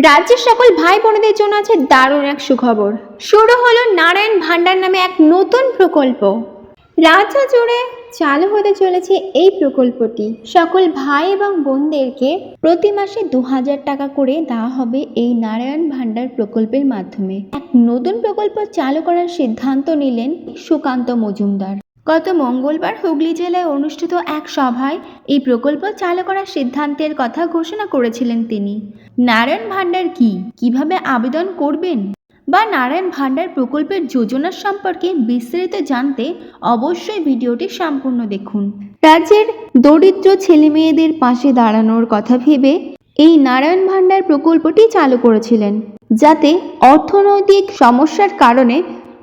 রাজ্যের সকল ভাই বোনেদের জন্য আছে দারুণ এক সুখবর। শুরু হলো নারায়ণ ভান্ডার নামে এক নতুন প্রকল্প। রাজ্য জুড়ে চালু হতে চলেছে এই প্রকল্পটি। সকল ভাই এবং বোনদেরকে প্রতি মাসে 2000 টাকা করে দেওয়া হবে এই নারায়ণ ভান্ডার প্রকল্পের মাধ্যমে। এক নতুন প্রকল্প চালু করার সিদ্ধান্ত নিলেন সুকান্ত মজুমদার। গত মঙ্গলবার হুগলি জেলায় অনুষ্ঠিত এক সভায় এই প্রকল্প চালু করার সিদ্ধান্তের কথা ঘোষণা করেছিলেন তিনি। নারায়ণ ভান্ডার কি, কিভাবে আবেদন করবেন বা নারায়ণ ভান্ডার প্রকল্পের যোজনা সম্পর্কে বিস্তারিত জানতে অবশ্যই ভিডিওটি সম্পূর্ণ দেখুন। রাজ্যের দরিদ্র ছেলেমেয়েদের পাশে দাঁড়ানোর কথা ভেবে এই নারায়ণ ভান্ডার প্রকল্পটি চালু করেছিলেন, যাতে অর্থনৈতিক সমস্যার কারণে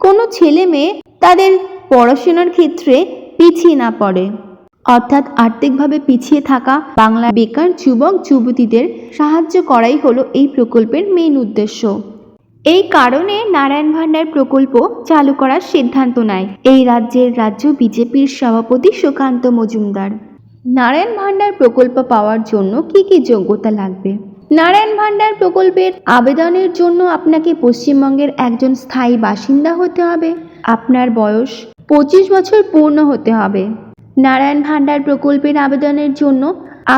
কোনো ছেলে মেয়ে তাদের পড়াশোনার ক্ষেত্রে পিছিয়ে না পড়ে। অর্থাৎ আর্থিকভাবে পিছিয়ে থাকা বাংলা বেকার যুবক যুবতীদের সাহায্য করাই হলো এই প্রকল্পের মেইন উদ্দেশ্য। এই কারণে নারায়ণ ভান্ডার প্রকল্প চালু করার সিদ্ধান্ত নেয় এই রাজ্যের রাজ্য বিজেপির সভাপতি সুকান্ত মজুমদার। নারায়ণ ভান্ডার প্রকল্প পাওয়ার জন্য কি কি যোগ্যতা লাগবে? নারায়ণ ভান্ডার প্রকল্পের আবেদনের জন্য আপনাকে পশ্চিমবঙ্গের একজন স্থায়ী বাসিন্দা হতে হবে। আপনার বয়স 25 বছর পূর্ণ হতে হবে। নারায়ণ ভান্ডার প্রকল্পের আবেদনের জন্য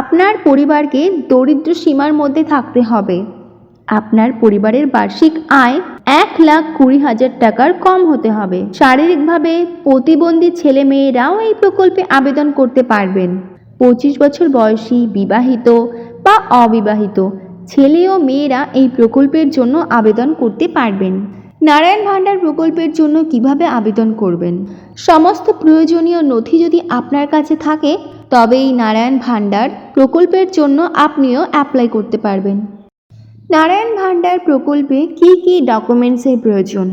আপনার পরিবারকে দরিদ্র সীমার মধ্যে থাকতে হবে। আপনার পরিবারের বার্ষিক আয় 1,20,000 টাকার কম হতে হবে। শারীরিকভাবে প্রতিবন্ধী ছেলে মেয়েরাও এই প্রকল্পে আবেদন করতে পারবেন। 25 বছর বয়সী বিবাহিত বা অবিবাহিত ছেলে ও মেয়েরা এই প্রকল্পের জন্য আবেদন করতে পারবেন। নারায়ণ ভান্ডার প্রকল্পের জন্য কিভাবে আবেদন করবেন? সমস্ত প্রয়োজনীয় নথি যদি আপনার কাছে থাকে তবে এই নারায়ণ ভান্ডার প্রকল্পের জন্য আপনিও অ্যাপ্লাই করতে পারবেন। নারায়ণ ভান্ডার প্রকল্পে কি কি ডকুমেন্টসের প্রয়োজন?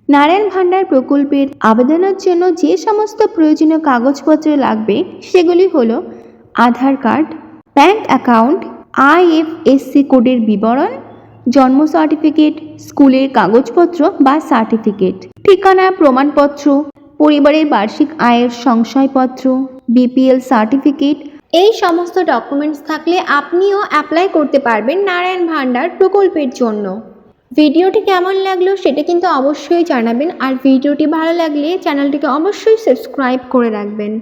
নারায়ণ ভান্ডার প্রকল্পের আবেদনের জন্য যে সমস্ত প্রয়োজনীয় কাগজপত্র লাগবে সেগুলি হলো আধার কার্ড, ব্যাংক অ্যাকাউন্ট, IFSC কোডের বিবরণ, জন্ম সার্টিফিকেট, স্কুলের কাগজপত্র বা সার্টিফিকেট, ঠিকানা প্রমাণপত্র, পরিবারের বার্ষিক আয়ের সংশয়পত্র, BPL সার্টিফিকেট। এই সমস্ত ডকুমেন্টস থাকলে আপনিও অ্যাপ্লাই করতে পারবেন নারায়ণ ভান্ডার প্রকল্পের জন্য। ভিডিওটি কেমন লাগলো সেটা কিন্তু অবশ্যই জানাবেন, আর ভিডিওটি ভালো লাগলে চ্যানেলটিকে অবশ্যই সাবস্ক্রাইব করে রাখবেন।